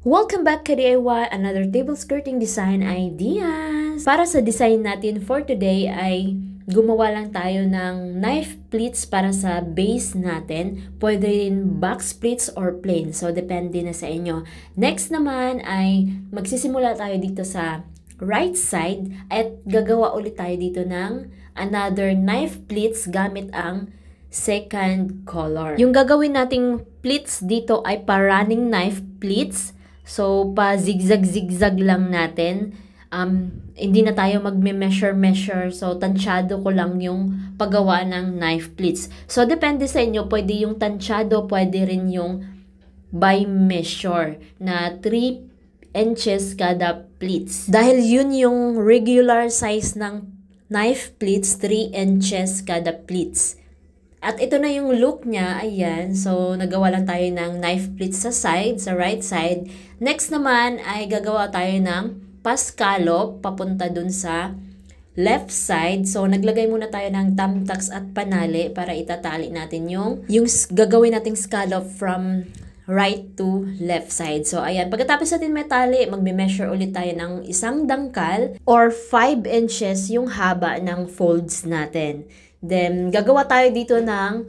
Welcome back ka DIY, another table skirting design ideas. Para sa design natin for today ay gumawa lang tayo ng knife pleats para sa base natin. Pwede rin box pleats or plain, so depende na sa inyo. Next naman ay magsisimula tayo dito sa right side at gagawa ulit tayo dito ng another knife pleats gamit ang second color. Yung gagawin nating pleats dito ay pa-running knife pleats. So, pa-zigzag-zigzag lang natin. Hindi na tayo magme-measure. So, tansyado ko lang yung paggawa ng knife pleats. So, depende sa inyo. Pwede yung tansyado, pwede rin yung by measure na 3 inches kada pleats. Dahil yun yung regular size ng knife pleats, 3 inches kada pleats. At ito na yung look niya, ayan. So, nagawa lang tayo ng knife pleats sa side, sa right side. Next naman ay gagawa tayo ng pa-scallop papunta dun sa left side. So, naglagay muna tayo ng thumbtacks at panali para itatali natin yung gagawin nating scallop from right to left side. So, ayan. Pagkatapos natin may tali, magme-measure ulit tayo ng isang dangkal or 5 inches yung haba ng folds natin. Then, gagawa tayo dito ng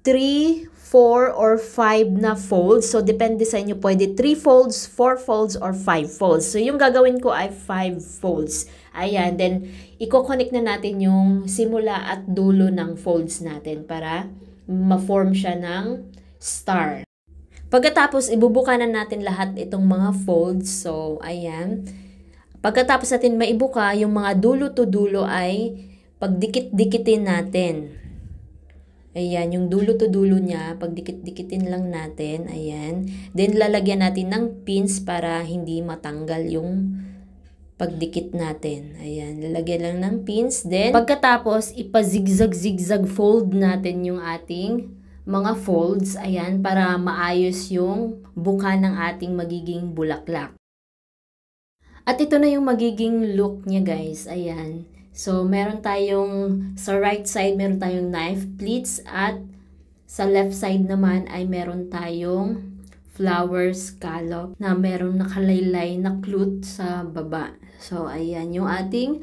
3, 4, or 5 na folds. So, depende sa inyo. Pwede 3 folds, 4 folds, or 5 folds. So, yung gagawin ko ay 5 folds. Ayan. Then, i-connect na natin yung simula at dulo ng folds natin para ma-form siya ng star. Pagkatapos, ibubuka na natin lahat itong mga folds. So, ayan. Pagkatapos natin maibuka, yung mga dulo to dulo ay pagdikit-dikitin natin. Ayan, yung dulo to dulo niya, pagdikit-dikitin lang natin. Ayan. Then, lalagyan natin ng pins para hindi matanggal yung pagdikit natin. Ayan, lalagyan lang ng pins. Then, pagkatapos, ipa-zigzag-zigzag fold natin yung ating mga folds. Ayan, para maayos yung buka ng ating magiging bulaklak. At ito na yung magiging look niya, guys. Ayan. So, meron tayong, sa right side, meron tayong knife pleats at sa left side naman ay meron tayong flower scallop na meron nakalaylay na clute sa baba. So, ayan yung ating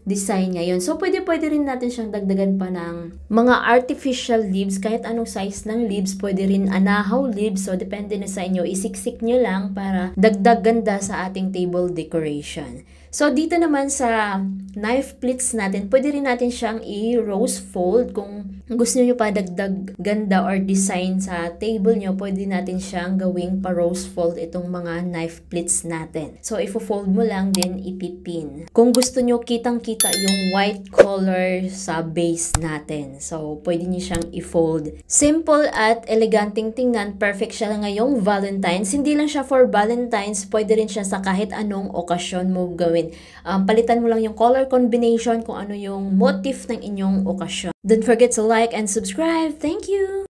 design ngayon. So, pwede rin natin siyang dagdagan pa ng mga artificial leaves. Kahit anong size ng leaves, pwede rin anahaw leaves. So, depende na sa inyo. Isiksik nyo lang para dagdag ganda sa ating table decoration. So, dito naman sa knife pleats natin, pwede rin natin siyang i-rose fold. Kung gusto nyo pa dagdag ganda or design sa table nyo, pwede natin siyang gawing pa-rose fold itong mga knife pleats natin. So, ifo-fold mo lang, then ipipin. Kung gusto nyo kitang-kita yung white color sa base natin. So, pwede nyo siyang i-fold. Simple at eleganteng tingnan. Perfect siya ngayong Valentine's. Hindi lang siya for Valentine's. Pwede rin siya sa kahit anong okasyon mo gawin. Palitan mo lang yung color combination kung ano yung motif ng inyong okasyon. Don't forget to like and subscribe. Thank you!